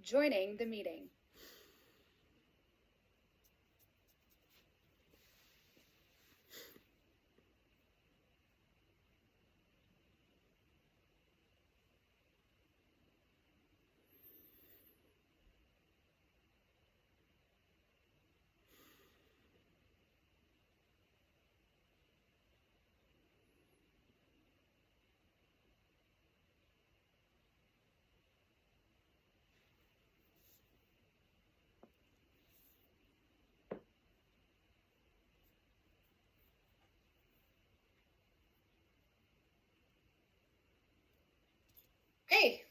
Joining the meeting. Hey.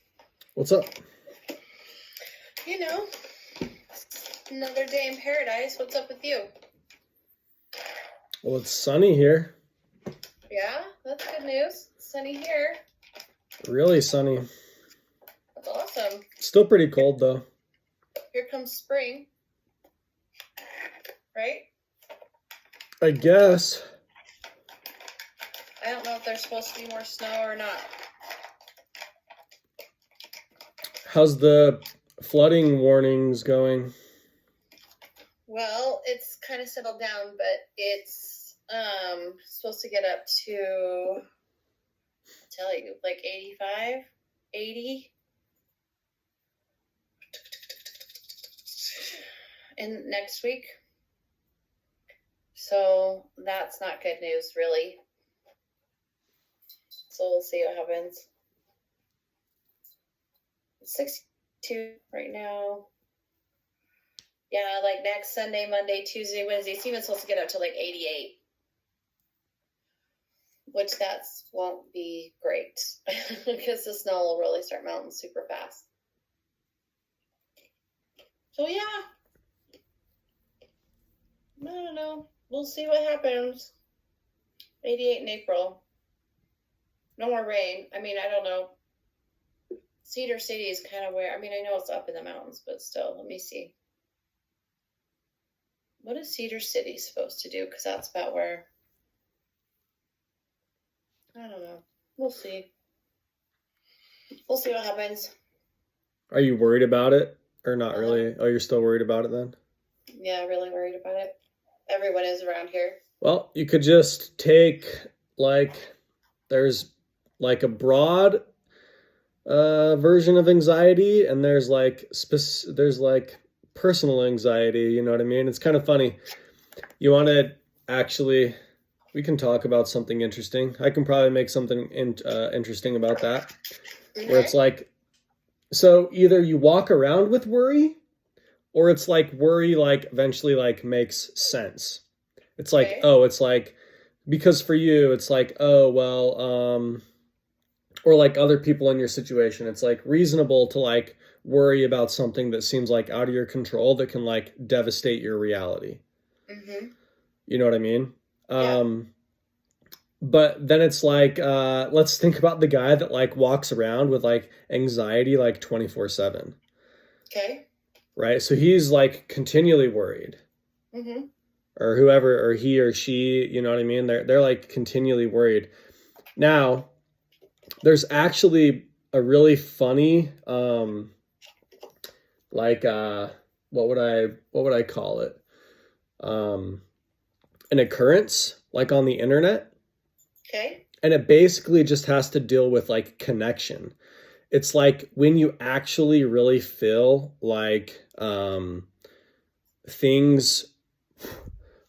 What's up? You know, another day in paradise. What's up with you? Well, it's sunny here. Yeah, that's good news. It's sunny here. Really sunny. That's awesome. Still pretty cold, though. Here comes spring. Right? I guess. I don't know if there's supposed to be more snow or not. How's the flooding warnings going? Well, it's kind of settled down, but it's supposed to get up to, I'll tell you, like 85, 80. In next week. So that's not good news, really. So we'll see what happens. It's 62 right now. Yeah, like next Sunday, Monday, Tuesday, Wednesday, it's even supposed to get up to like 88. Which won't be great. Because the snow will really start melting super fast. So yeah. I don't know. We'll see what happens. 88 in April. No more rain. I mean, I don't know. Cedar City is kind of where, I mean, I know it's up in the mountains, but still, let me see. What is Cedar City supposed to do? Because that's about where, I don't know. We'll see. We'll see what happens. Are you worried about it? Or not really? Oh, you're still worried about it then? Yeah, really worried about it. Everyone is around here. Well, you could just take, there's a broad version of anxiety, and there's personal anxiety, you know what I mean? It's kind of funny. You want to actually, we can talk about something interesting. I can probably make something interesting about that. Okay. Where it's like, so either you walk around with worry, or it's like worry eventually makes sense. It's like, okay. Oh, it's like, because for you, it's like, oh, well, or like other people in your situation, it's like reasonable to worry about something that seems out of your control that can devastate your reality. Mm-hmm. You know what I mean? Yeah. But then it's let's think about the guy that walks around with anxiety 24/7. Okay. Right? So he's continually worried. Mm-hmm. Or whoever, or he or she, you know what I mean? They're continually worried. Now, there's actually a really funny, what would I call it? An occurrence, on the internet. Okay. And it basically just has to deal with connection. It's when you actually really feel things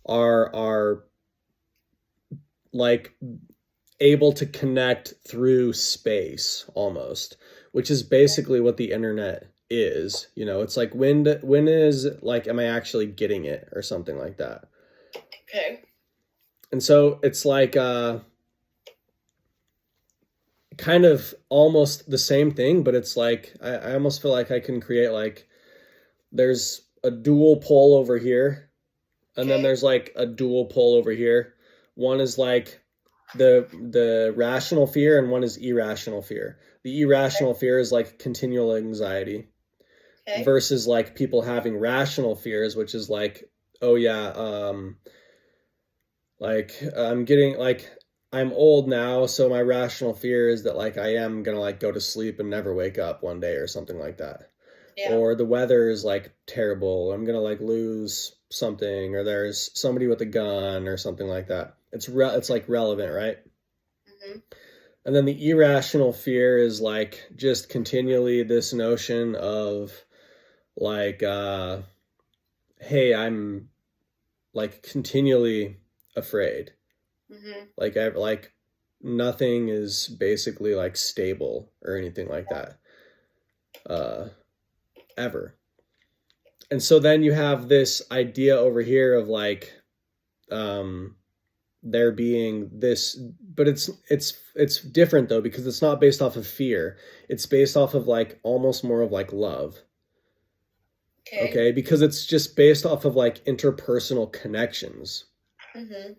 are able to connect through space almost, which is basically what the internet is. You know, it's when is am I actually getting it or something like that. Okay. And so it's kind of almost the same thing, but it's I almost feel I can create there's a dual pole over here, and then there's a dual pole over here. One is the rational fear, and one is irrational fear. The irrational fear is continual anxiety, versus people having rational fears, which is oh yeah, Like I'm old now, so my rational fear is that like I am gonna like go to sleep and never wake up one day or something like that. Yeah. Or the weather is like terrible. I'm gonna like lose something, or there's somebody with a gun or something like that. It's like relevant, right? Mm-hmm. And then the irrational fear is like just continually this notion of like hey, I'm like continually afraid. Mm-hmm. Like nothing is basically like stable or anything like that. Ever. And so then you have this idea over here of like there being this, but it's different though, because it's not based off of fear. It's based off of like almost more of like love. Okay, because it's just based off of like interpersonal connections. Mm-hmm.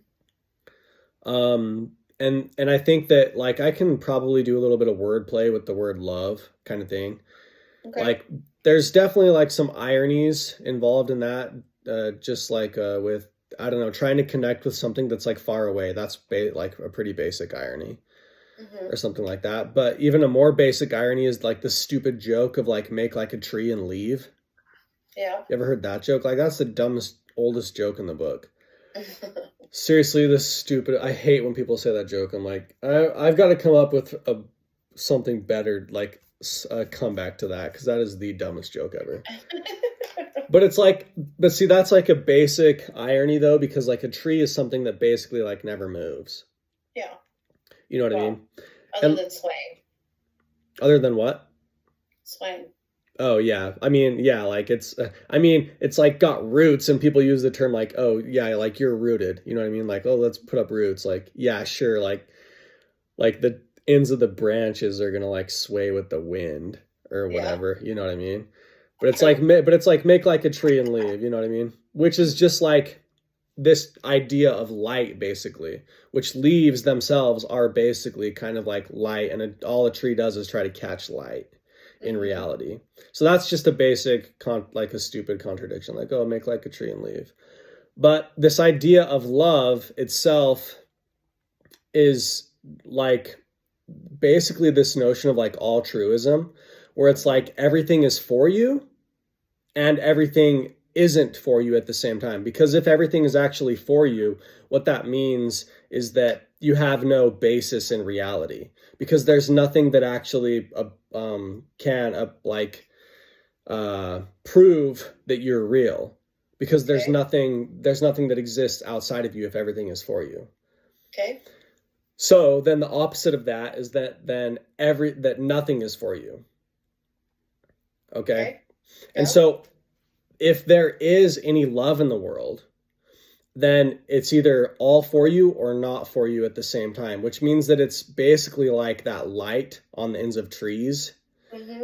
And I think that like I can probably do a little bit of wordplay with the word love kind of thing. Okay. Like there's definitely like some ironies involved in that, just like with, I don't know, trying to connect with something that's like far away. That's like a pretty basic irony. Mm-hmm. Or something like that. But even a more basic irony is like the stupid joke of like make like a tree and leave. Yeah. You ever heard that joke? Like that's the dumbest, oldest joke in the book. Seriously, this stupid. I hate when people say that joke. I'm like, I've got to come up with something better, like a comeback to that, because that is the dumbest joke ever. But it's like, but see, that's like a basic irony though, because like a tree is something that basically like never moves. Yeah. You know what I mean? Other than swaying. Other than what? Swaying. Oh yeah. I mean, yeah, like it's like got roots, and people use the term like, oh yeah, like you're rooted. You know what I mean? Like, oh, let's put up roots. Like, yeah, sure. Like the ends of the branches are gonna like sway with the wind or whatever. Yeah. You know what I mean? But it's like, make like a tree and leave. You know what I mean? Which is just like this idea of light, basically, which leaves themselves are basically kind of like light, and all a tree does is try to catch light in reality. So that's just a basic like a stupid contradiction, like, oh, make like a tree and leave. But this idea of love itself is like basically this notion of like altruism, where it's like everything is for you and everything isn't for you at the same time. Because if everything is actually for you, what that means is that you have no basis in reality, because there's nothing that actually can prove that you're real, because there's nothing that exists outside of you if everything is for you. Okay. So then the opposite of that is that that nothing is for you. Okay. Yeah. And so if there is any love in the world, then it's either all for you or not for you at the same time, which means that it's basically like that light on the ends of trees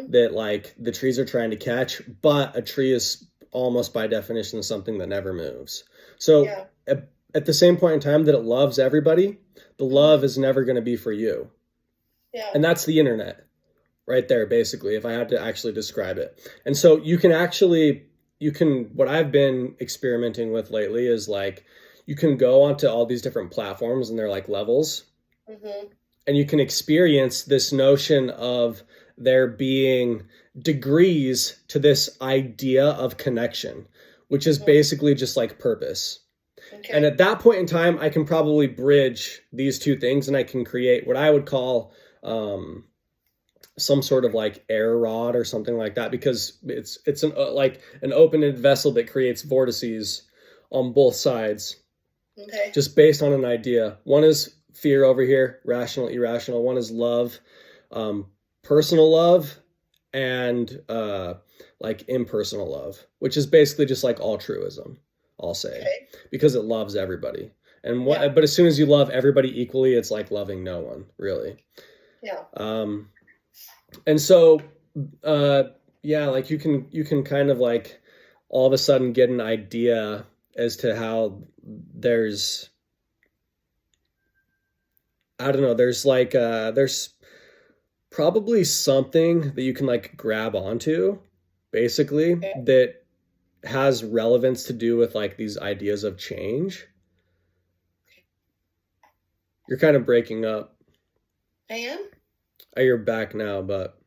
that like the trees are trying to catch, but a tree is almost by definition something that never moves. So at the same point in time that it loves everybody, the love is never going to be for you. Yeah. And that's the internet right there, basically, if I had to actually describe it. And so what I've been experimenting with lately is like, you can go onto all these different platforms and they're like levels. And you can experience this notion of there being degrees to this idea of connection, which is basically just like purpose. Okay. And at that point in time, I can probably bridge these two things, and I can create what I would call some sort of like air rod or something like that, because it's like an open-ended vessel that creates vortices on both sides. Okay. Just based on an idea. One is fear over here, rational, irrational. One is love, personal love, and like impersonal love, which is basically just like altruism, I'll say, because it loves everybody. And but as soon as you love everybody equally, it's like loving no one, really. Yeah. And so, like you can kind of like all of a sudden get an idea as to how there's like, there's probably something that you can like grab onto, basically, that has relevance to do with like these ideas of change. You're kind of breaking up. I am? You're back now, but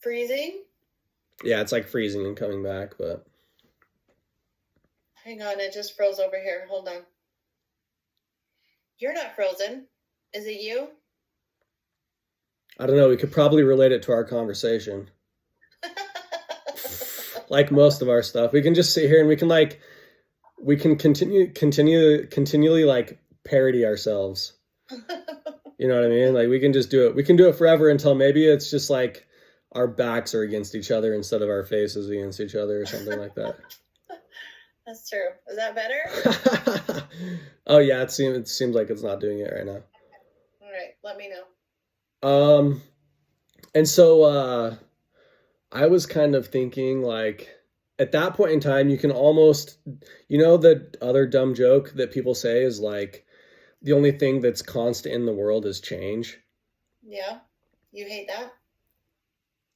Freezing? yeah, it's like freezing and coming back, but Hang on, it just froze over here. Hold on. You're not frozen. Is it you? I don't know. We could probably relate it to our conversation. Like most of our stuff, we can just sit here and we can continually like parody ourselves. You know what I mean? Like we can just do it. We can do it forever until maybe it's just like our backs are against each other instead of our faces against each other or something like that. That's true. Is that better? Oh yeah, it seems like it's not doing it right now. All right, let me know. And so I was kind of thinking like at that point in time you can almost, you know, the other dumb joke that people say is like the only thing that's constant in the world is change. Yeah, you hate that?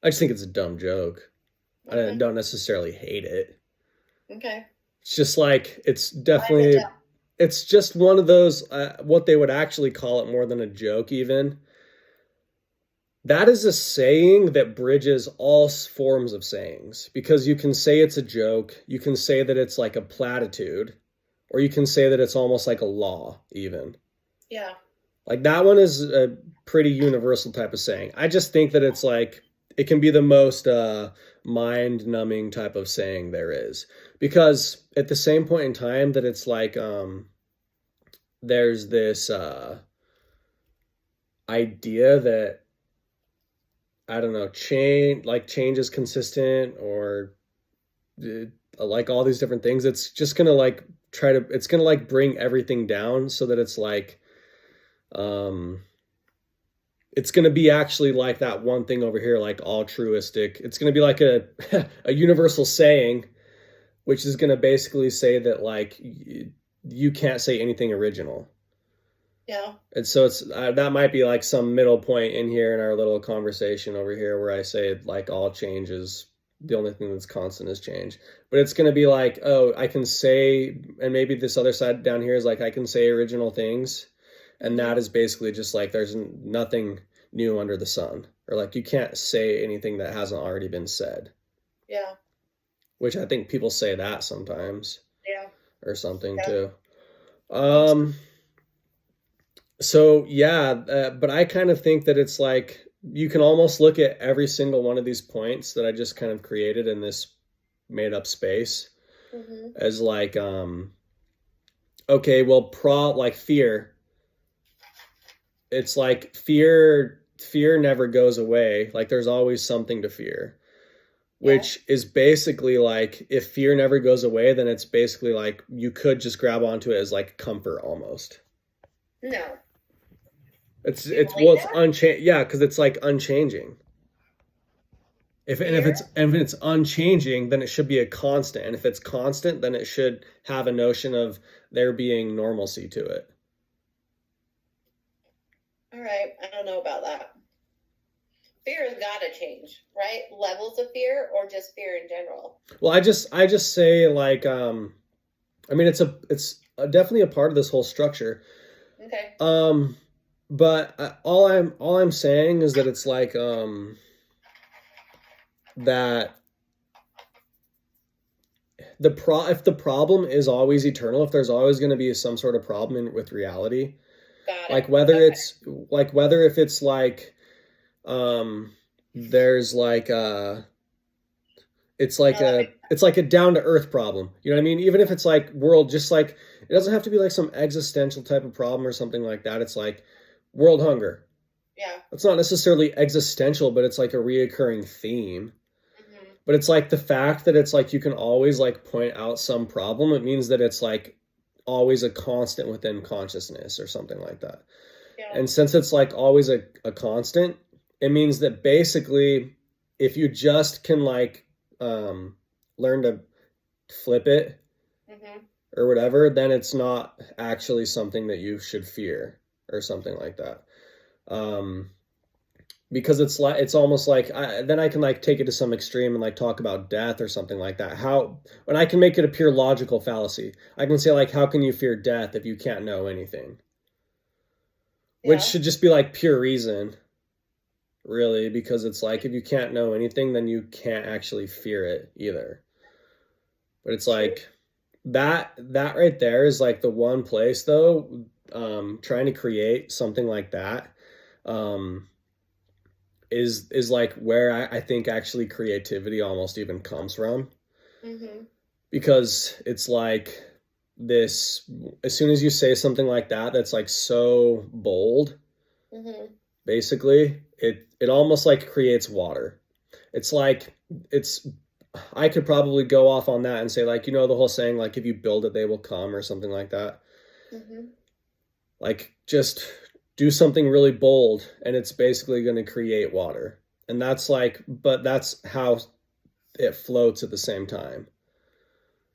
I just think it's a dumb joke. Okay. I don't necessarily hate it. Okay. It's just like, it's definitely, it's just one of those, what they would actually call it more than a joke even. That is a saying that bridges all forms of sayings because you can say it's a joke, you can say that it's like a platitude, or you can say that it's almost like a law even. Yeah. Like that one is a pretty universal type of saying. I just think that it's like, it can be the most mind-numbing type of saying there is. Because at the same point in time that it's like, there's this idea that, I don't know, change is consistent or like all these different things. It's just going to like it's going to like bring everything down so that it's like, it's going to be actually like that one thing over here, like altruistic. It's going to be like a universal saying, which is going to basically say that like you can't say anything original. Yeah. And so it's that might be like some middle point in here in our little conversation over here where I say like all change is the only thing that's constant is change. But it's going to be like, oh, I can say, and maybe this other side down here is like I can say original things. And that is basically just like there's nothing new under the sun. Or like you can't say anything that hasn't already been said. Yeah. Which I think people say that sometimes. Yeah. Or something too. So yeah, but I kind of think that it's like you can almost look at every single one of these points that I just kind of created in this made up space as like, okay, well, like fear. It's like fear never goes away. Like there's always something to fear, which is basically like if fear never goes away, then it's basically like you could just grab onto it as like comfort almost. No. It's unchanging. Yeah, because it's like unchanging. If it's unchanging, then it should be a constant. And if it's constant, then it should have a notion of there being normalcy to it. All right, I don't know about that. Fear has got to change, right? Levels of fear or just fear in general? Well, I just say like, I mean, it's definitely a part of this whole structure. Okay. But all I'm saying is that it's like that if the problem is always eternal, if there's always going to be some sort of problem with reality, like whether if it's like there's like it's like a down to earth problem, you know what I mean? Even if it's like world, just like it doesn't have to be like some existential type of problem or something like that. It's like world hunger. Yeah. It's not necessarily existential, but it's like a reoccurring theme. But it's like the fact that it's like you can always like point out some problem. It means that it's like always a constant within consciousness or something like that. Yeah. And since it's like always a constant, it means that basically if you just can like learn to flip it or whatever, then it's not actually something that you should fear or something like that. because it's almost like then I can like take it to some extreme and like talk about death or something like that. When I can make it a pure logical fallacy, I can say like, how can you fear death if you can't know anything? Yeah. Which should just be like pure reason, really, because it's like if you can't know anything, then you can't actually fear it either. But it's like that right there is like the one place though, trying to create something like that, is like where I think actually creativity almost even comes from. Mm-hmm. Because it's like this, as soon as you say something like that, that's like so bold, Mm-hmm. basically, it almost like creates water. It's like, I could probably go off on that and say like, the whole saying, like, if you build it, they will come or something like that. Mm-hmm. Like, just do something really bold and it's basically going to create water. And that's like, but that's how it floats at the same time,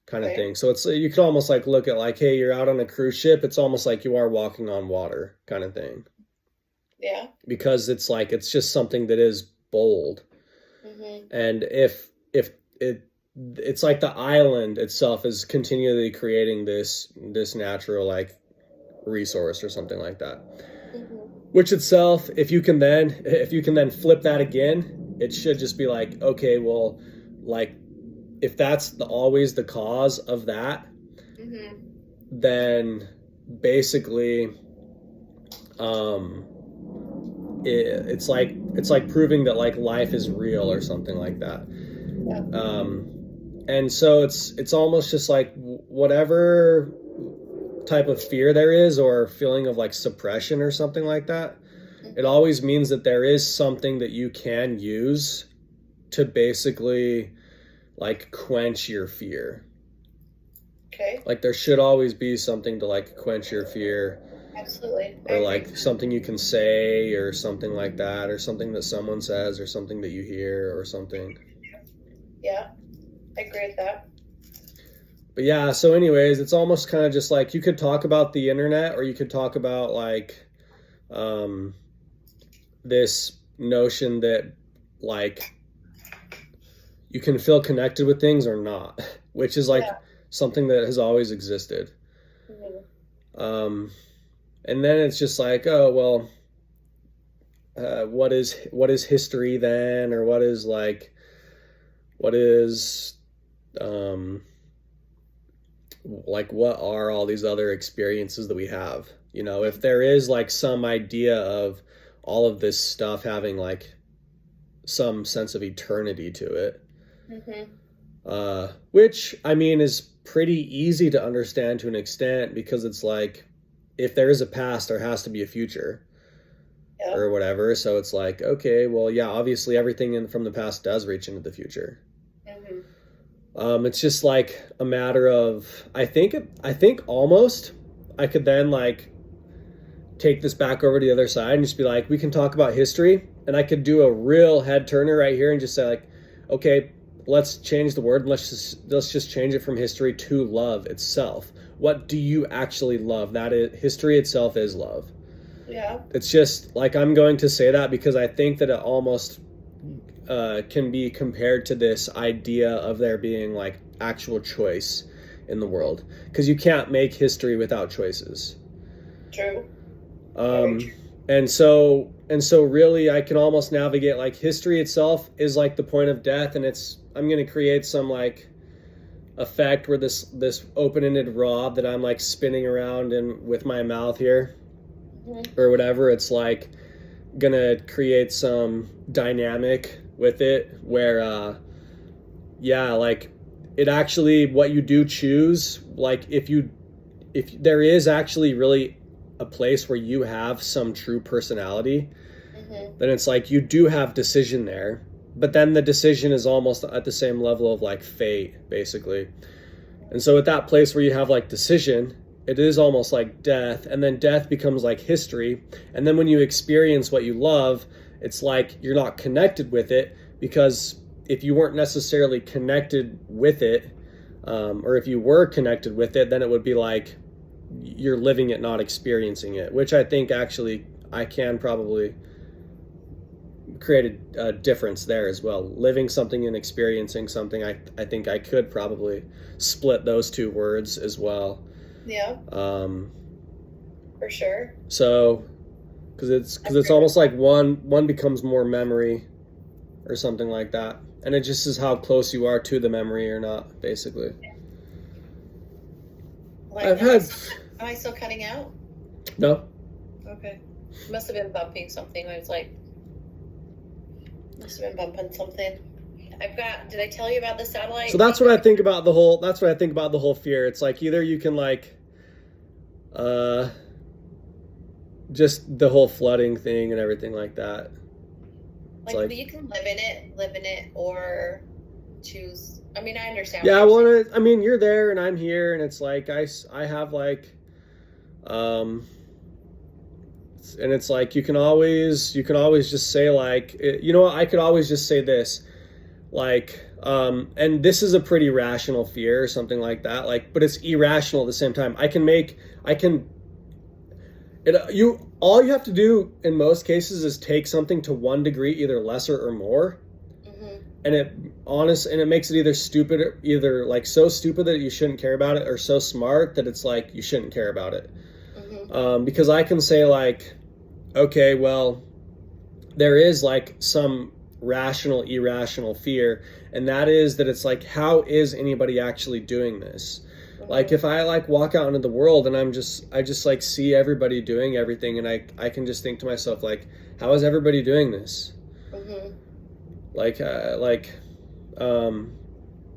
kind of thing. So it's, you could almost like look at like, hey, you're out on a cruise ship. It's almost like you are walking on water, kind of thing. Yeah. Because it's like, it's just something that is bold. Mm-hmm. And if it's like the island itself is continually creating this natural like resource or something like that. Mm-hmm. Which itself, if you can then flip that again, it should just be like, okay, well, like, if that's always the cause of that, Mm-hmm. then basically, it's like proving that like life is real or something like that. Yeah. And so it's almost just like whatever type of fear there is or feeling of like suppression or something like that, it always means that there is something that you can use to basically like quench your fear. Okay. Like there should always be something to like quench your fear. Absolutely. Or like something you can say or something like that, or something that someone says or something that you hear or something. Yeah, I agree with that. But yeah, so anyways, it's almost kind of just like you could talk about the internet or you could talk about like this notion that like you can feel connected with things or not, which is like something that has always existed. Mm-hmm. And then it's just like, oh, well, what is history then? Or what is like what are all these other experiences that we have? If there is like some idea of all of this stuff having like some sense of eternity to it, Mm-hmm. Which I mean is pretty easy to understand to an extent, because it's like if there is a past, there has to be a future. Yeah. Or whatever. So it's like, okay, well, yeah, obviously everything from the past does reach into the future. Mm-hmm. It's just like a matter of, I think almost I could then like take this back over to the other side and just be like, we can talk about history, and I could do a real head turner right here and just say like, okay, let's change the word. Let's just change it from history to love itself. What do you actually love? That is, history itself is love. Yeah. It's just like, I'm going to say that because I think that it almost can be compared to this idea of there being like actual choice in the world, because you can't make history without choices. True. And so really I can almost navigate like history itself is like the point of death, and I'm going to create some like effect where this open-ended rod that I'm like spinning around in with my mouth here, or whatever, it's like gonna create some dynamic with it where like it actually, what you do choose, like if there is actually really a place where you have some true personality, then it's like you do have decision there, but then the decision is almost at the same level of like fate, basically. And so at that place where you have like decision, it is almost like death, and then death becomes like history. And then when you experience what you love, it's like you're not connected with it, because if you weren't necessarily connected with it, or if you were connected with it, then it would be like you're living it, not experiencing it, which I think actually I can probably create a difference there as well. Living something and experiencing something, I think I could probably split those two words as well. Yeah. For sure. So, because it's almost like one becomes more memory, or something like that, and it just is how close you are to the memory or not, basically. Like, I've had. Am I still cutting out? No. Okay. Must have been bumping something. I was like, must have been bumping something. Did I tell you about the satellite? So that's what I think about the whole. That's what I think about the whole fear. It's like either you can like, just the whole flooding thing and everything like that. It's like you can live in it, or choose. I mean, I understand. Yeah, I mean, you're there and I'm here, and it's like I have like, and it's like you can always just say like, you know what, I could always just say this, like, and this is a pretty rational fear or something like that, like, but it's irrational at the same time. All you have to do in most cases is take something to one degree, either lesser or more. Mm-hmm. And it makes it either stupid, either like so stupid that you shouldn't care about it, or so smart that it's like you shouldn't care about it. Mm-hmm. Because I can say like, okay, well, there is like some rational, irrational fear, and that is that it's like, how is anybody actually doing this? Mm-hmm. Like if I like walk out into the world and I just like see everybody doing everything, and I can just think to myself like, how is everybody doing this? Mm-hmm.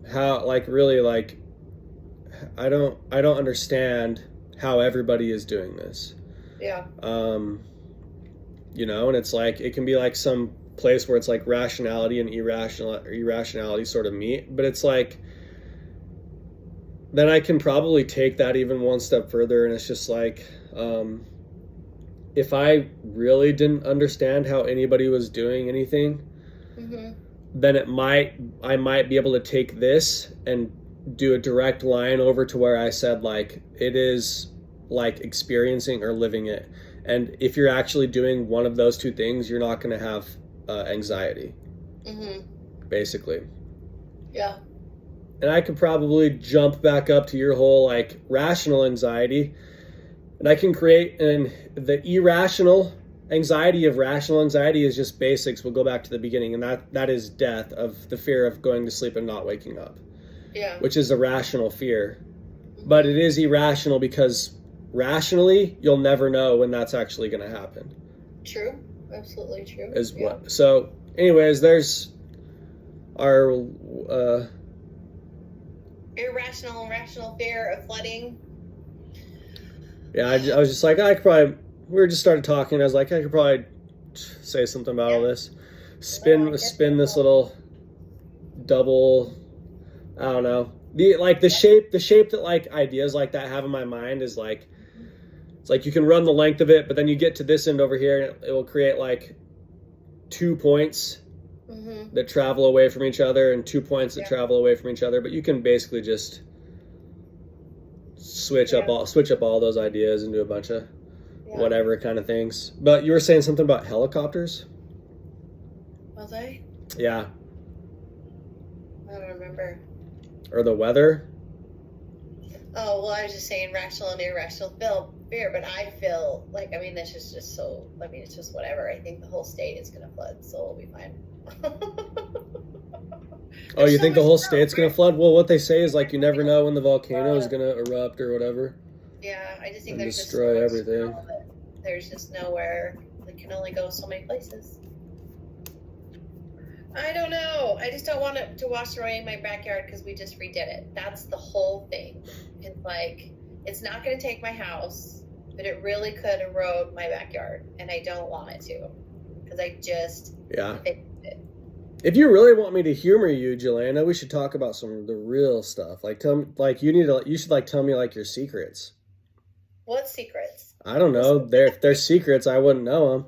How, like, really, like, I don't understand how everybody is doing this. Yeah. You know, and it's like, it can be like some place where it's like rationality and irrationality sort of meet, but it's like, then I can probably take that even one step further, and it's just like, if I really didn't understand how anybody was doing anything, mm-hmm. then I might be able to take this and do a direct line over to where I said like, it is like experiencing or living it. And if you're actually doing one of those two things, you're not going to have anxiety, mm-hmm. basically. Yeah. And I could probably jump back up to your whole like rational anxiety, and I can create, and the irrational anxiety of rational anxiety is just basics. We'll go back to the beginning, and that is death, of the fear of going to sleep and not waking up. Yeah. Which is a rational fear. But it is irrational because rationally you'll never know when that's actually going to happen. True. Absolutely true. So anyways, there's our irrational and rational fear of flooding. Yeah, I was just like, we were just started talking. I was like, I could probably say something about all this. Spin this little double, I don't know. The shape that like ideas like that have in my mind is like, it's like you can run the length of it, but then you get to this end over here and it will create like 2 points mm-hmm. that travel away from each other, and 2 points that travel away from each other. But you can basically just switch up all those ideas and do a bunch of whatever kind of things. But you were saying something about helicopters? Was I? Yeah. I don't remember. Or the weather? Oh, well, I was just saying rational and irrational fear, but I feel like, I mean, this is just so, I mean, it's just whatever. I think the whole state is going to flood, so it'll be fine. Oh, you think the whole state's going to flood? Well, what they say is like, you never know when the volcano is going to erupt or whatever. Yeah, I just think and there's destroy just everything. There's just nowhere. It can only go so many places. I don't know. I just don't want it to wash away in my backyard because we just redid it. That's the whole thing. It's like, it's not going to take my house, but it really could erode my backyard, and I don't want it to because I just fixed it. If you really want me to humor you, Jelena, we should talk about some of the real stuff. Like, you should like tell me like your secrets. What secrets? I don't know. If they're secrets, I wouldn't know them.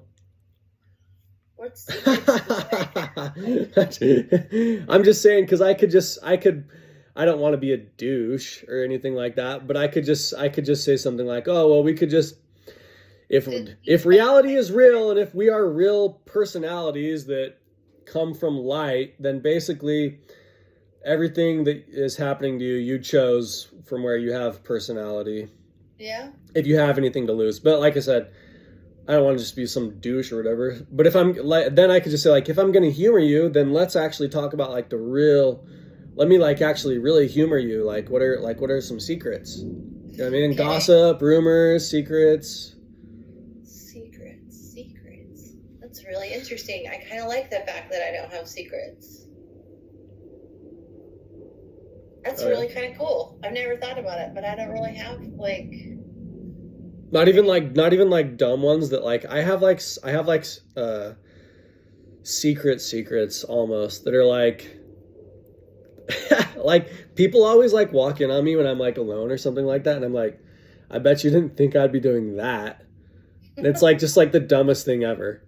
What secrets? I'm just saying, because I don't want to be a douche or anything like that, but I could just say something like, oh, well, we could just, if reality is real and if we are real personalities that come from light, then basically everything that is happening to you, you chose from where you have personality. Yeah. If you have anything to lose. But like I said, I don't want to just be some douche or whatever. But if I'm like, then I could just say like, if I'm going to humor you, then let's actually talk about like the real, let me like actually really humor you. Like what are some secrets? You know what I mean? Okay. Gossip, rumors, secrets. Secrets. That's really interesting. I kind of like the fact that I don't have secrets. That's really kind of cool. I've never thought about it, but I don't really have like not even like dumb ones that like I have like secrets almost that are like like people always like walk in on me when I'm like alone or something like that, and I'm like, I bet you didn't think I'd be doing that. And it's like just like the dumbest thing ever.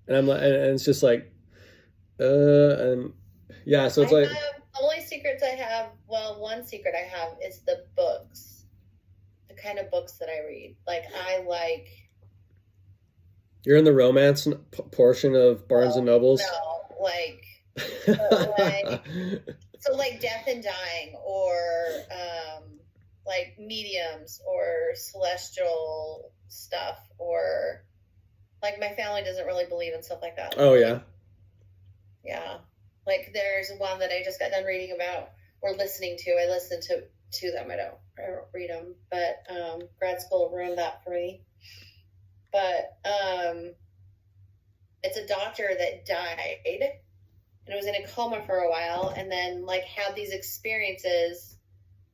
And I'm like, and it's just like, and yeah, so it's like the only secrets I have, well, one secret I have is the books. The kind of books that I read. Like, I like... You're in the romance portion of Barnes and Nobles? No, like... so, like, Death and Dying, or, like, mediums, or celestial stuff, or... Like, my family doesn't really believe in stuff like that. Oh, yeah? Yeah. Like, there's one that I just got done reading about, or listening to. I listen to them. I don't read them. But grad school ruined that for me. But it's a doctor that died, and it was in a coma for a while, and then, like, had these experiences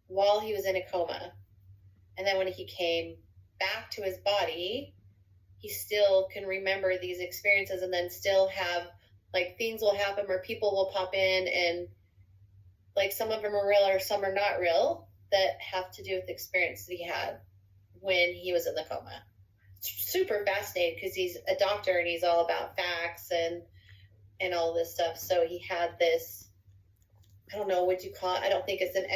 while he was in a coma. And then when he came back to his body, he still can remember these experiences, and then still have... Like, things will happen where people will pop in, and, like, some of them are real or some are not real that have to do with the experience that he had when he was in the coma. It's super fascinating because he's a doctor and he's all about facts and all this stuff. So he had this, I don't know what you call it. I don't think it's an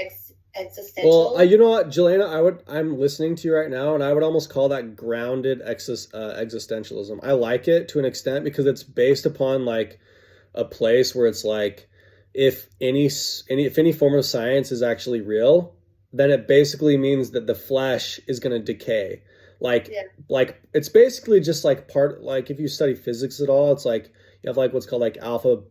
existential. Well, you know what, Jelena, I'm listening to you right now, and I would almost call that grounded existentialism. I like it to an extent because it's based upon like a place where it's like, if any form of science is actually real, then it basically means that the flesh is going to decay. Like it's basically just like like if you study physics at all, it's like you have like what's called like alpha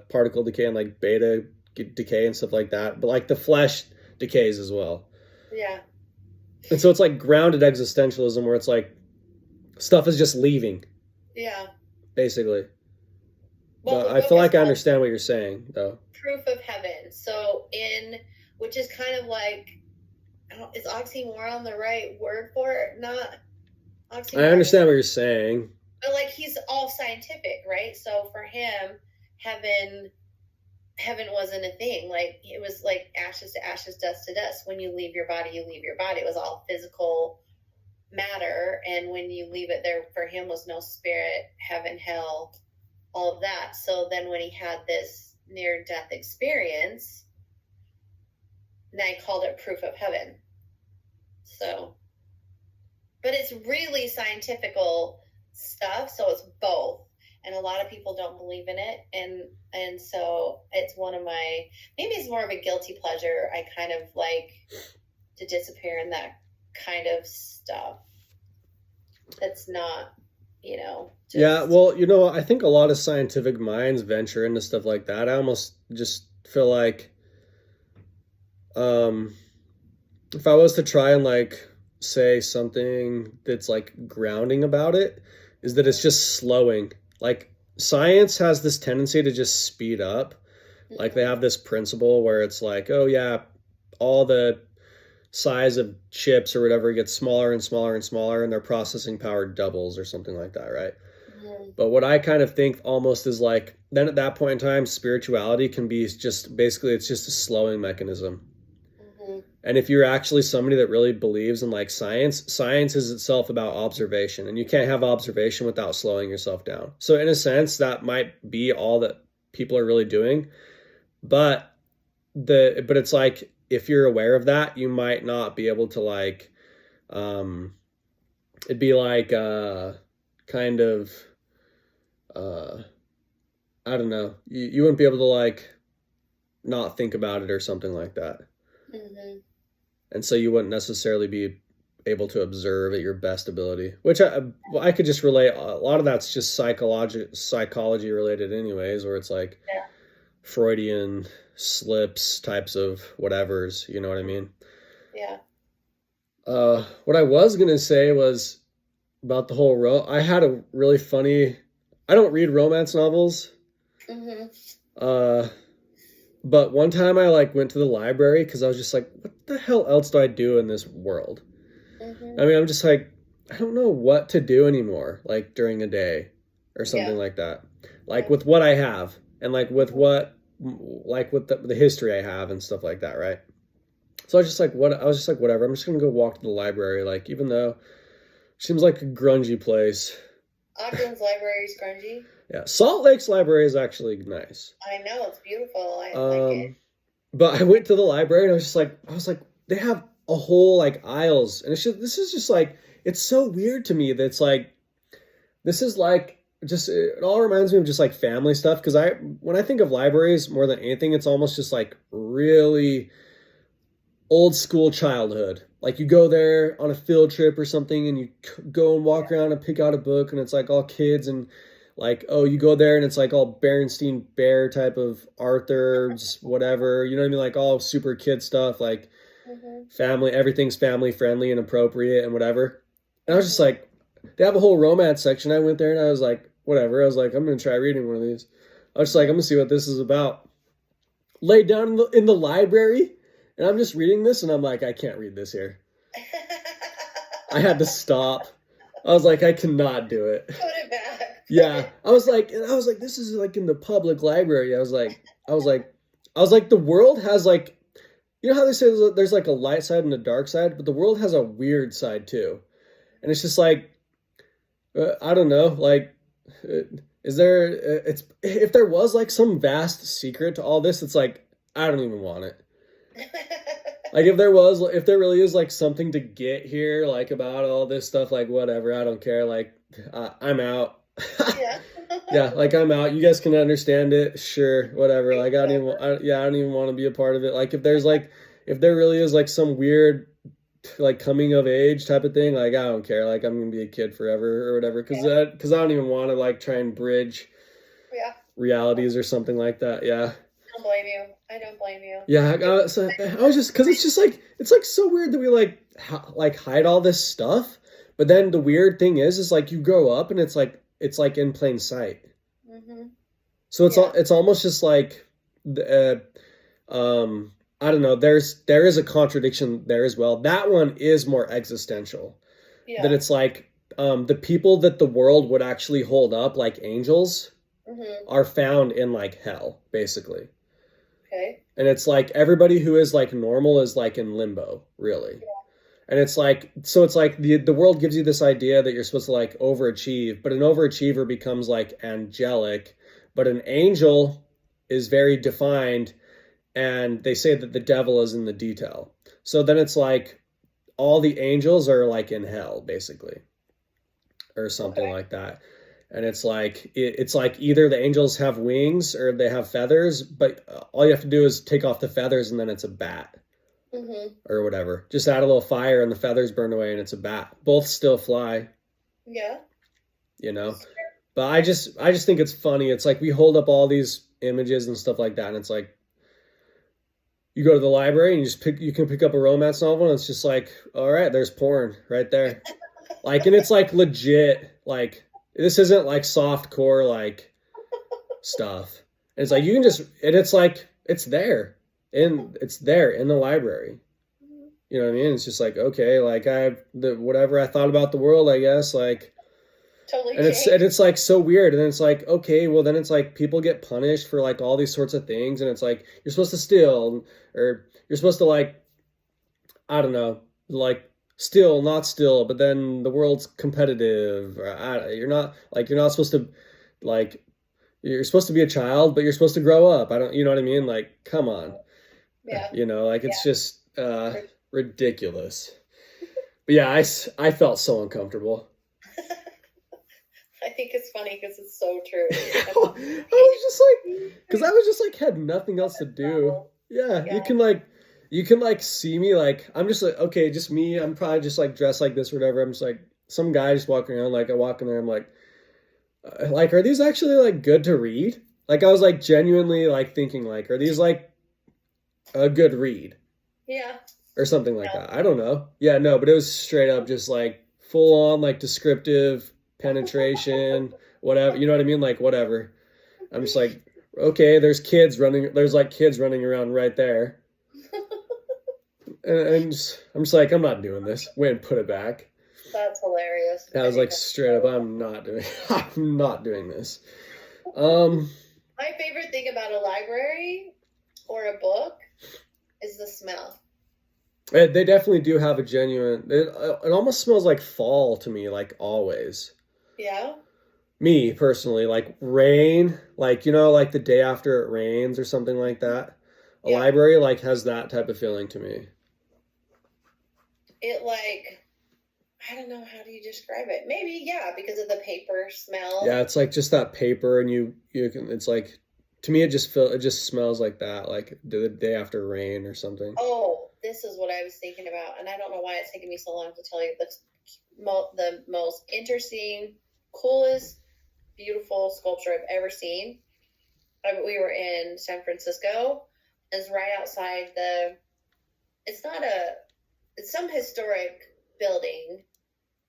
particle decay and like beta decay and stuff like that, but like the flesh decays as well. Yeah. And so it's like grounded existentialism where it's like stuff is just leaving. Yeah. Basically. Well, but I feel like I understand what you're saying though. Proof of heaven. So which is kind of like, is oxymoron the right word for it? Not oxymoron. I understand what you're saying. But like, he's all scientific, right? So for him, heaven wasn't a thing. Like, it was like ashes to ashes, dust to dust. When you leave your body, you leave your body. It was all physical matter. And when you leave it, there for him was no spirit, heaven, hell, all of that. So then when he had this near-death experience, then I called it proof of heaven. So, but it's really scientifical stuff. So it's both. And a lot of people don't believe in it. And so it's one of my, maybe it's more of a guilty pleasure. I kind of like to disappear in that kind of stuff. That's not, just... Yeah, well, I think a lot of scientific minds venture into stuff like that. I almost just feel like if I was to try and like say something that's like grounding about it, is that it's just slowing. Like, science has this tendency to just speed up. Like, they have this principle where it's like, oh yeah, all the size of chips or whatever gets smaller and smaller and smaller, and their processing power doubles or something like that, right? Mm-hmm. But what I kind of think almost is like, then at that point in time, spirituality can be just, basically, it's just a slowing mechanism. Mm-hmm. And if you're actually somebody that really believes in like science is itself about observation, and you can't have observation without slowing yourself down. So in a sense, that might be all that people are really doing. But it's like, if you're aware of that, you might not be able to like it'd be like kind of I don't know. You wouldn't be able to like not think about it or something like that. Mm-hmm. And so you wouldn't necessarily be able to observe at your best ability, which I could just relate. A lot of that's just psychology related anyways, where it's like Yeah. Freudian slips types of whatevers, you know what I mean? Yeah. What I was gonna say was about the whole I had a really funny, I don't read romance novels. Mm-hmm. But one time I like went to the library because I was just like, what the hell else do I do in this world? Mm-hmm. I mean, I'm just like, I don't know what to do anymore, like during a day or something Yeah. like that. Like Yeah. with what I have and like with what, like with the history I have and stuff like that, right? So I was just like, whatever. I'm just gonna go walk to the library, like even though it seems like a grungy place. Ogden's library is grungy. Yeah, Salt Lake's library is actually nice. I know, it's beautiful. I like it. But I went to the library and I was like, they have a whole like aisles, and this is just like, it's so weird to me that it's like, this is like just, it all reminds me of just like family stuff. Because when I think of libraries more than anything, it's almost just like really old school childhood. Like you go there on a field trip or something, and you go and walk around and pick out a book, and it's like all kids and. Like, oh, you go there and it's like all Berenstein Bear type of Arthur's, whatever, you know what I mean? Like all super kid stuff, like family, everything's family friendly and appropriate and whatever. And I was just like, they have a whole romance section. I went there and I was like, whatever. I was like, I'm going to try reading one of these. I was just like, I'm going to see what this is about. Laid down in the library, and I'm just reading this, and I'm like, I can't read this here. I had to stop. I was like, I cannot do it. Put it back. Yeah, I was like, this is like in the public library. I was like, the world has like, you know how they say there's like a light side and a dark side, but the world has a weird side too, and it's just like, I don't know, like, is there? If there was like some vast secret to all this, it's like I don't even want it. Like if there really is like something to get here, like about all this stuff, like whatever, I don't care. Like I'm out. Yeah. Yeah, like I'm out. You guys can understand it, sure, whatever. Like I don't even want to be a part of it. Like if there really is like some weird, like coming of age type of thing, like I don't care. Like I'm gonna be a kid forever or whatever. Because I don't even want to like try and bridge realities or something like that. Yeah. I don't blame you. I don't blame you. Yeah. So I was just because it's like so weird that we like hide all this stuff, but then the weird thing is like you grow up and it's like in plain sight. Mm-hmm. So it's almost just like, I don't know. There is a contradiction there as well. That one is more existential. Yeah. That it's like the people that the world would actually hold up like angels are found in like hell, basically. Okay. And it's like everybody who is like normal is like in limbo, really. Yeah. And it's like, so it's like the world gives you this idea that you're supposed to like overachieve, but an overachiever becomes like angelic, but an angel is very defined, and they say that the devil is in the detail. So then it's like all the angels are like in hell, basically, or something like that. And it's like either the angels have wings or they have feathers, but all you have to do is take off the feathers and then it's a bat. Or whatever. Just add a little fire and the feathers burn away and it's a bat. Both still fly. Yeah. You know? But I just think it's funny. It's like we hold up all these images and stuff like that, and it's like you go to the library and you can pick up a romance novel and it's just like, all right, there's porn right there. Like, and it's like legit, like this isn't like soft core like stuff. And it's like you can just, and it's like it's there. It's there in the library. You know what I mean? It's just like, okay, like whatever I thought about the world, I guess, like totally. And it's like so weird. And then it's like, okay, well then it's like people get punished for like all these sorts of things, and it's like you're supposed to steal, or you're supposed to like, I don't know, like still, not still, but then the world's competitive. You're not supposed to like, you're supposed to be a child, but you're supposed to grow up. You know what I mean? Like, come on. Yeah. You know, like it's just ridiculous. But yeah, I felt so uncomfortable. I think it's funny because it's so true. I was just like, because I was just like had nothing else to do. Yeah, Yeah. you can like see me like I'm just like okay, just me. I'm probably just like dressed like this or whatever. I'm just like some guy just walking around. Like I walk in there, I'm like, are these actually like good to read? Like I was like genuinely like thinking like, are these like a good read Yeah. or something like that? I don't know. Yeah, no, but it was straight up just like full on like descriptive penetration, whatever. You know what I mean? Like whatever. I'm just like, okay, there's like kids running around right there. And I'm just like, I'm not doing this. Wait and put it back. That's hilarious. I was like straight up, I'm not doing this. My favorite thing about a library or a book is the smell. They definitely do have a genuine. It almost smells like fall to me, like always. Yeah. Me personally, like rain, like you know, like the day after it rains or something like that. A Yeah. library like has that type of feeling to me. It like, I don't know, how do you describe it? Maybe, yeah, because of the paper smell. Yeah, it's like just that paper, and you can. It's like to me, it just smells like that, like the day after rain or something. Oh, this is what I was thinking about, and I don't know why it's taken me so long to tell you. The most interesting, coolest, beautiful sculpture I've ever seen. We were in San Francisco. It's right outside it's some historic building,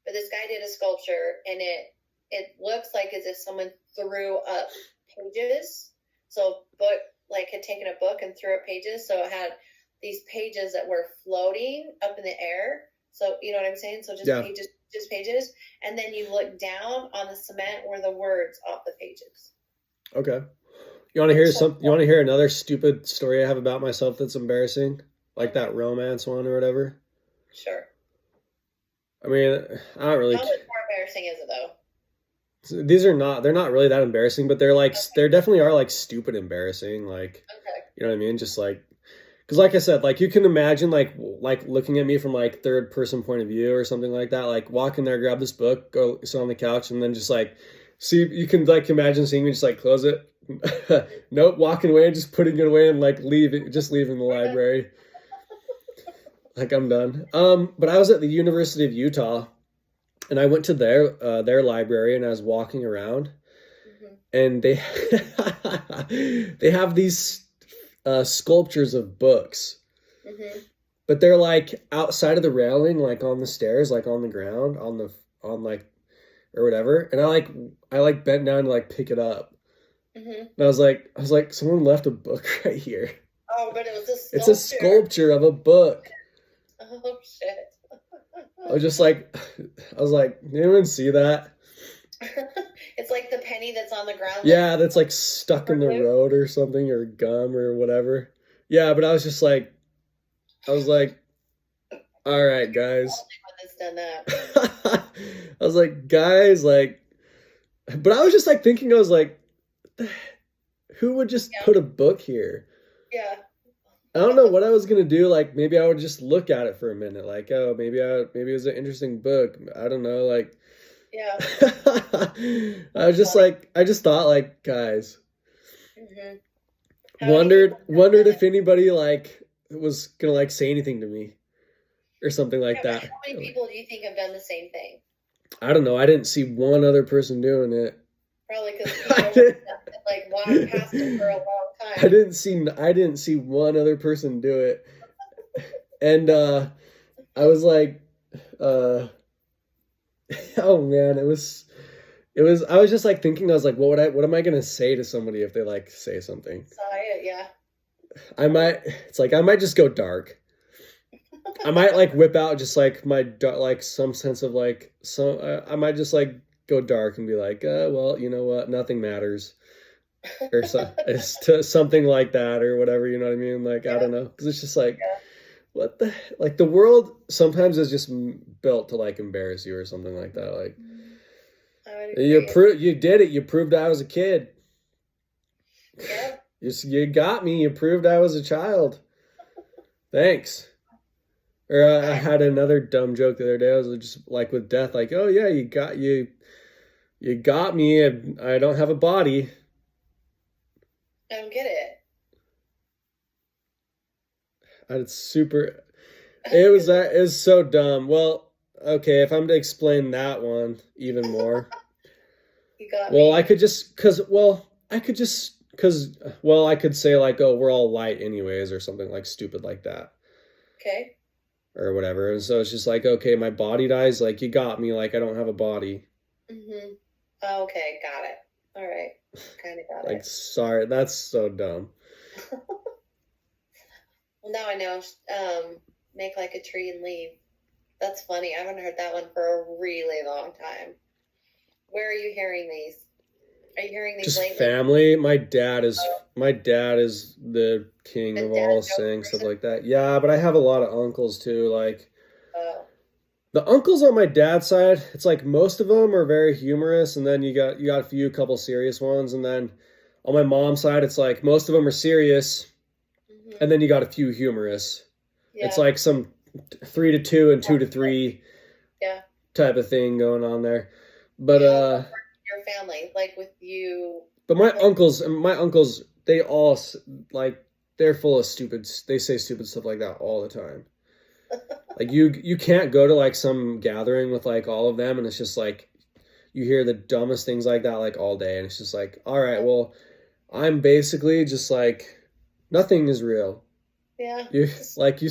but this guy did a sculpture, and it looks like as if someone threw up pages. So had taken a book and threw up pages. So it had these pages that were floating up in the air. So you know what I'm saying? So just pages. And then you look down on the cement where the words off the pages. Okay. You want to hear You want to hear another stupid story I have about myself that's embarrassing, like that romance one or whatever? Sure. I mean, I don't really. How much more embarrassing is it though? They're not really that embarrassing, but they're like, they definitely are like stupid embarrassing. Like, Okay. you know what I mean? Just like, because like I said, like you can imagine like looking at me from like third person point of view or something like that. Like walk in there, grab this book, go sit on the couch, and then just like see, you can like imagine seeing me just like close it. Nope, walking away and just putting it away and like leaving the library. Like I'm done. But I was at the University of Utah, and I went to their library, and I was walking around, and they they have these sculptures of books, but they're like outside of the railing, like on the stairs, like on the ground, on like or whatever. And I like bent down to like pick it up, and I was like, someone left a book right here. Oh, but it was a sculpture. It's a sculpture of a book. Oh shit. I was like, did anyone see that? It's like the penny that's on the ground. Yeah, that's like stuck in the road or something, or gum or whatever. Yeah, but I was like, all right, guys. That's done that. I was like, guys, like, but I was just like thinking, I was like, who would just put a book here? Yeah. I don't know what I was gonna do. Like maybe I would just look at it for a minute. Like, oh, maybe it was an interesting book. I don't know. Like, yeah. I just thought, like, guys, Mm-hmm. wondered if anybody like was gonna like say anything to me or something like that. How many people do you think have done the same thing? I don't know. I didn't see one other person doing it. Probably because people like walked past it for a long time. I didn't see one other person do it. And I was like, oh man, it was I was just like thinking, I was like, what am I gonna say to somebody if they like say something? Saw it, yeah. I might just go dark. I might like whip out just like like some sense of like I might just like go dark and be like, well, you know what, nothing matters. Or something like that or whatever, you know what I mean? Like, I don't know, because it's just like, what the, like the world sometimes is just built to like embarrass you or something like that. Like, you did it. You proved I was a kid. Yeah. You got me. You proved I was a child. Thanks. Or I had another dumb joke the other day. I was just like with death, like, oh yeah, you got me, and I don't have a body. I don't get it. It's super. It was so dumb. Well, okay, if I'm to explain that one even more, You got well, me. I could say like, oh, we're all light anyways, or something like stupid like that, Okay. or whatever. And so it's just like, okay, my body dies, like you got me, like I don't have a body. Okay, got it. All right, kind of got Like, it. sorry, that's so dumb. Well, now I know. Make like a tree and leave. That's funny. I haven't heard that one for a really long time. Where are you hearing these? Are you hearing these Just lately? family. My dad is the king The of dad all joke saying stuff person? like that. Yeah, but I have a lot of uncles too. Like Oh, the uncles on my dad's side, it's like most of them are very humorous, and then you got a couple serious ones, and then on my mom's side, it's like most of them are serious, and then you got a few humorous. yeah, It's like some 3 to 2 and 2 to 3 yeah. type of thing going on there. But Your family, like with you. But my uncles, they all like they're full of stupid. They say stupid stuff like that all the time. Like you can't go to like some gathering with like all of them, and it's just like you hear the dumbest things like that like all day, and it's just like, all right, well, I'm basically just like nothing is real. Yeah. You like you.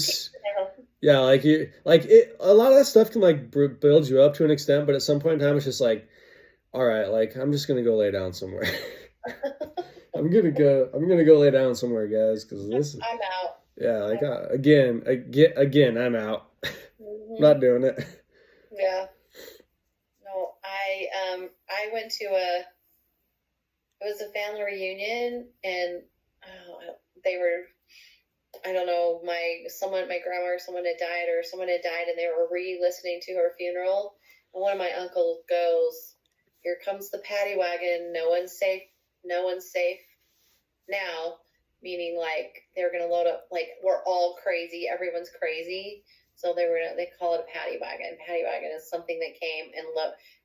Yeah, like you like it. A lot of that stuff can like build you up to an extent, but at some point in time, it's just like, all right, like I'm just gonna go lay down somewhere. I'm gonna go lay down somewhere, guys, because this. I'm out. Yeah, like again, I'm out. Mhm. Not doing it. Yeah. No, I went to it was a family reunion, and they were, I don't know, my grandma or someone had died, and they were re-listening to her funeral, and one of my uncles goes, "Here comes the paddy wagon. No one's safe now," meaning like they were gonna load up, like we're all crazy, everyone's crazy, so they call it a paddy wagon. Paddy wagon is something that came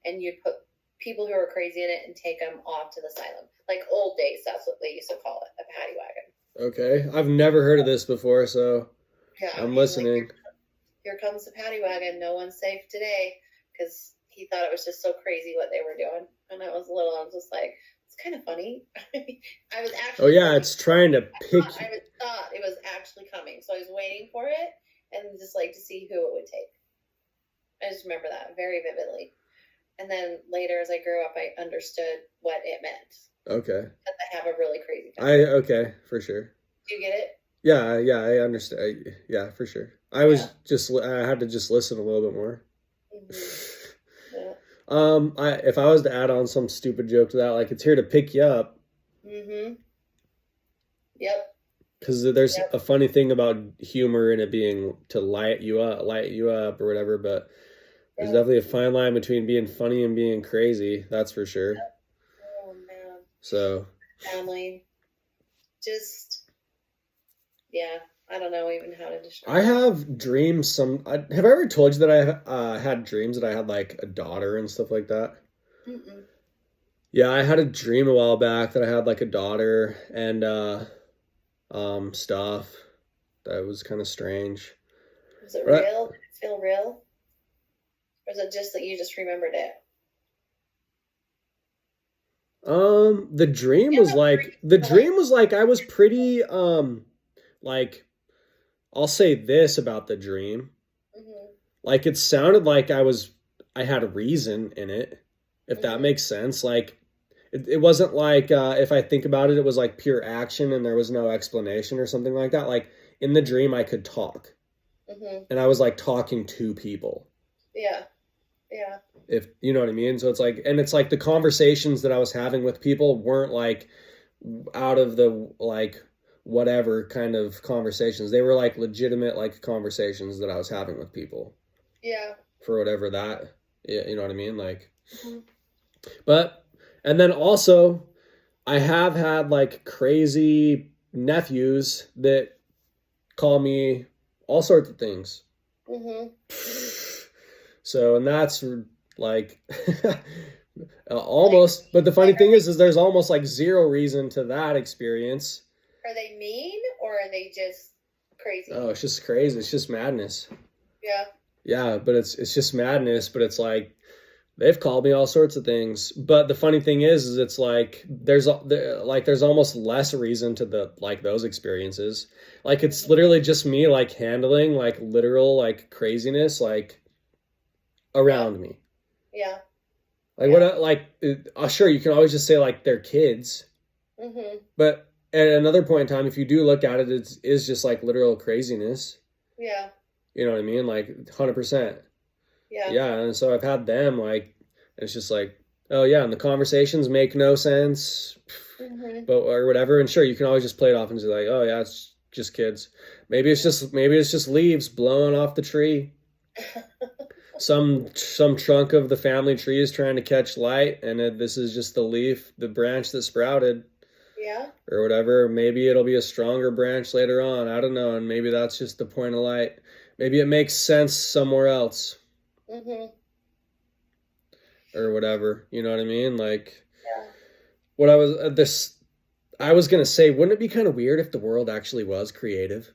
and you'd put people who are crazy in it and take them off to the asylum, like old days. That's what they used to call it, a paddy wagon. Okay, I've never heard of this before, so Yeah, I'm listening. Here comes the paddy wagon. No one's safe today, because he thought it was just so crazy what they were doing. And I was just like, it's kind of funny. I was actually. Oh yeah, it's trying to pick. I thought it was actually coming, so I was waiting for it and just like to see who it would take. I just remember that very vividly. And then later, as I grew up, I understood what it meant. Okay. That they have a really crazy family. Okay, for sure. Do you get it? Yeah, I understand. Yeah, for sure. I had to just listen a little bit more. Mm-hmm. Yeah. If I was to add on some stupid joke to that, like it's here to pick you up. Mm-hmm. Yep. Because there's a funny thing about humor and it being to light you up or whatever, but there's definitely a fine line between being funny and being crazy. That's for sure. Oh man. So. Family. Just. Yeah. I don't know even how to describe. I have dreams. Have I ever told you that I had dreams that I had like a daughter and stuff like that? Mm-mm. Yeah, I had a dream a while back that I had like a daughter and stuff that was kind of strange. Was it real? Did it feel real? Or is it just that you just remembered it? The dream was like I was pretty like I'll say this about the dream. Mm-hmm. Like it sounded like I had a reason in it, if that makes sense. Like it wasn't like if I think about it, it was like pure action and there was no explanation or something like that. Like in the dream I could talk. And I was like talking to people. Yeah. Yeah. If you know what I mean. So it's like the conversations that I was having with people weren't like out of the like whatever kind of conversations. They were like legitimate like conversations that I was having with people. Yeah. For whatever that, you know what I mean? Like, but, and then also I have had like crazy nephews that call me all sorts of things. Mhm. So, and that's like almost, but the funny thing is there's almost like zero reason to that experience. Are they mean or are they just crazy? Oh, it's just crazy. It's just madness. Yeah. Yeah, but it's just madness, but it's like they've called me all sorts of things. But the funny thing is it's like there's almost less reason to the like those experiences. Like it's literally just me like handling like literal like craziness like around me. Yeah. Like what sure you can always just say like they're kids. Mhm. But at another point in time if you do look at it is just like literal craziness. Yeah. You know what I mean? Like 100%. Yeah. Yeah, and so I've had them like it's just like, oh yeah, and the conversations make no sense, Mhm. but or whatever. And sure, you can always just play it off and say like, oh yeah, it's just kids. Maybe it's just leaves blowing off the tree. Some trunk of the family tree is trying to catch light, and this is just the leaf, the branch that sprouted. Yeah. Or whatever. Maybe it'll be a stronger branch later on. I don't know, and maybe that's just the point of light. Maybe it makes sense somewhere else. Mhm. Or whatever, you know what I mean? Like, Yeah. what I was gonna say, wouldn't it be kind of weird if the world actually was creative?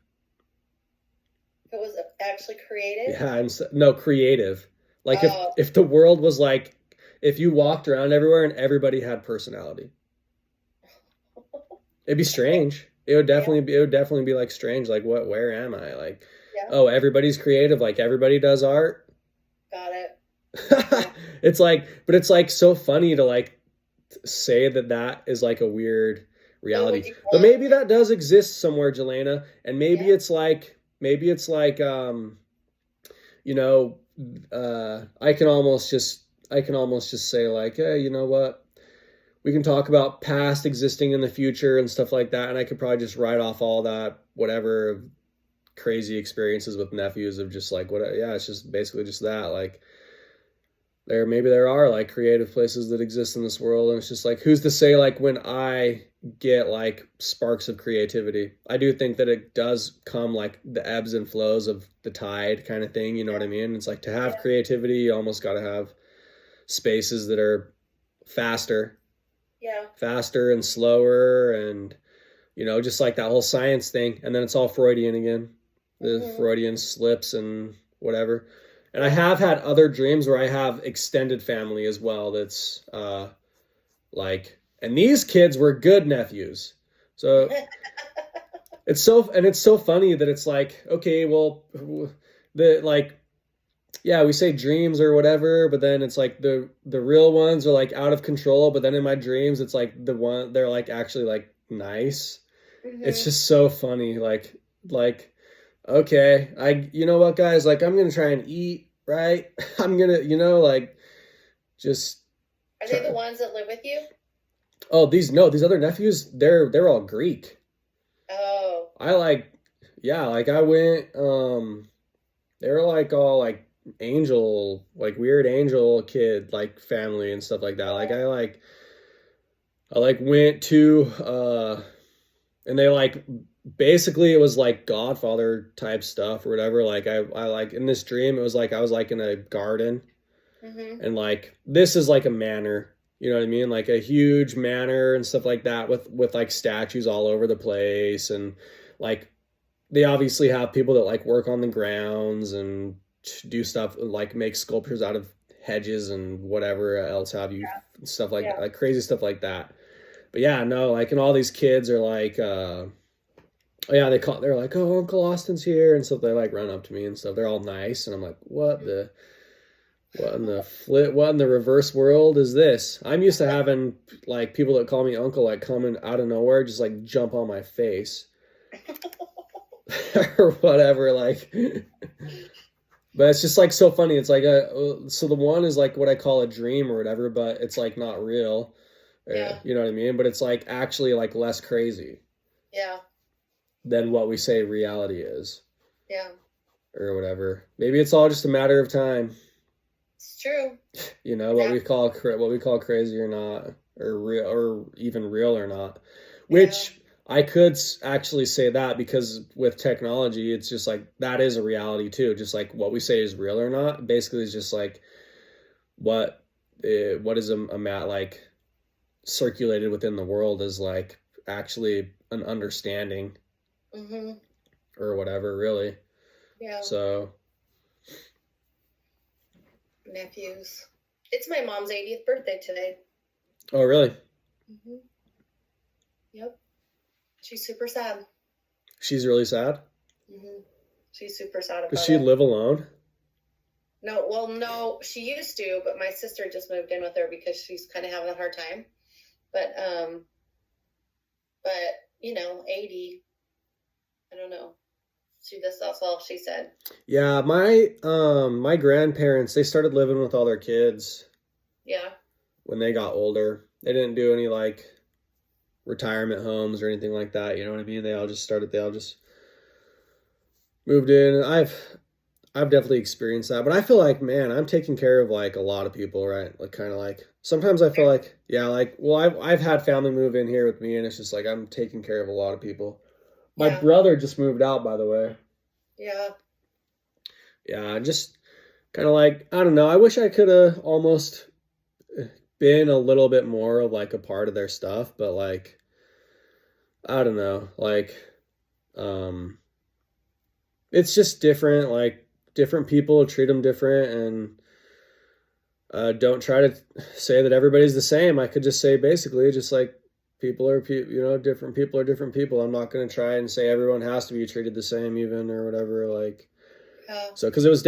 If it was actually created. Yeah, no, creative. Like Oh. if the world was like, if you walked around everywhere and everybody had personality, it'd be strange. It would definitely be like strange. Like where am I? Like, Yeah. oh, everybody's creative. Like everybody does art. Got it. It's like, but it's like so funny to like say that is like a weird reality. But maybe that does exist somewhere, Jelena, and maybe it's like you know, I can almost just say like, hey, you know what? We can talk about past existing in the future and stuff like that, and I could probably just write off all that whatever crazy experiences with nephews of just like what yeah, it's just basically just that like there are like creative places that exist in this world, and it's just like who's to say like when I get like sparks of creativity. I do think that it does come like the ebbs and flows of the tide kind of thing, you know what I mean? It's like to have creativity you almost got to have spaces that are faster and slower, and you know, just like that whole science thing. And then it's all Freudian again, the Freudian slips and whatever. And I have had other dreams where I have extended family as well. That's like, and these kids were good nephews. So it's so funny that it's like, okay, well, the like, yeah, we say dreams or whatever, but then it's like the real ones are like out of control. But then in my dreams, it's like they're like actually like nice. It's just so funny. Like, okay, you know what, guys, like I'm going to try and eat, right? I'm going to, you know, like just. Are they the ones that live with you? Oh, these other nephews, they're all Greek. Oh. I like, yeah, like I went, they're like all like angel, like weird angel kid, like family and stuff like that. Like I went to, and they like basically it was like Godfather type stuff or whatever. Like I like in this dream it was like I was like in a garden, and like this is like a manor, you know what I mean? Like a huge manor and stuff like that with like statues all over the place, and like they obviously have people that like work on the grounds and do stuff like make sculptures out of hedges and whatever else have you, stuff like like crazy stuff like that. But yeah, no, like, and all these kids are like, yeah, they're like, oh, Uncle Austin's here and stuff. They like run up to me and stuff. They're all nice, and I'm like, what in the reverse world is this? I'm used to having like people that call me uncle like coming out of nowhere, just like jump on my face or whatever, like. But it's just like so funny. It's like so the one is like what I call a dream or whatever, but it's like not real. Yeah. You know what I mean? But it's like actually like less crazy. Yeah. Than what we say reality is. Yeah. Or whatever. Maybe it's all just a matter of time. It's true. You know, what we call crazy or not, or real, or even real or not. Which I could actually say that because with technology, it's just like that is a reality too. Just like what we say is real or not, basically is just like what what is a mat like circulated within the world is like actually an understanding Mm-hmm. or whatever, really. Yeah. So, Nephews. It's my mom's 80th birthday today. oh really? Mm-hmm. Yep. She's super sad. She's really sad. Mm-hmm. She's super sad about Does she it. live alone? No, well, no, she used to, but my sister just moved in with her because she's kind of having a hard time. But you know, 80. I don't know. That's all she said. Yeah, my grandparents, they started living with all their kids Yeah. when they got older. They didn't do any like retirement homes or anything like that, you know what I mean? They all just moved in. I've definitely experienced that, but I feel like, man, I'm taking care of like a lot of people, right? Like kind of like sometimes I feel like, yeah, like well, I've had family move in here with me, and it's just like I'm taking care of a lot of people. My Yeah. brother just moved out, by the way. Yeah. Yeah, just kind of like I don't know. I wish I could have almost been a little bit more of like a part of their stuff, but like I don't know, like it's just different. Like different people treat them different, and don't try to say that everybody's the same. I could just say basically just like different people are different people. I'm not going to try and say everyone has to be treated the same even or whatever. Like, so because there's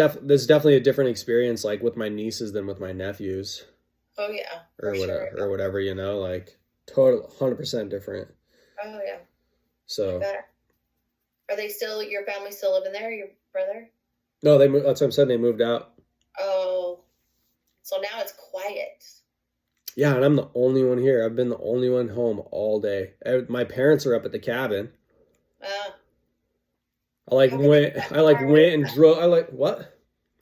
definitely a different experience like with my nieces than with my nephews. Oh yeah. Or For whatever, sure. or whatever, like total 100% different. Oh yeah. So Are they still your family still living there? Your brother? no, they moved. That's what I'm saying. They moved out. Oh, so now it's quiet. Yeah, and I'm the only one here. I've been the only one home all day. My parents are up at the cabin. I went and drove. What?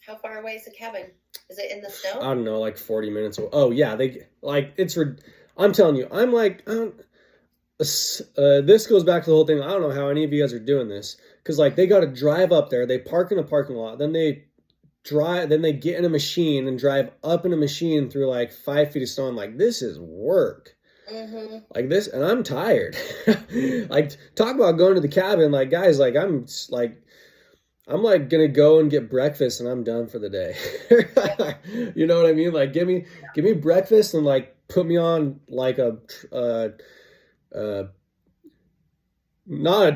How far away is the cabin? Is it in the snow? I don't know, like 40 minutes. Oh yeah, I'm telling you, I'm like, this goes back to the whole thing. I don't know how any of you guys are doing this because like they got to drive up there. They park in a parking lot, then they get in a machine and drive up in a machine through like 5 feet of snow. I'm like, this is work. Mm-hmm. Like this, and I'm tired. Like talk about going to the cabin. Like guys, like I'm like gonna go and get breakfast and I'm done for the day. You know what I mean? Like give me breakfast and like put me on like a not a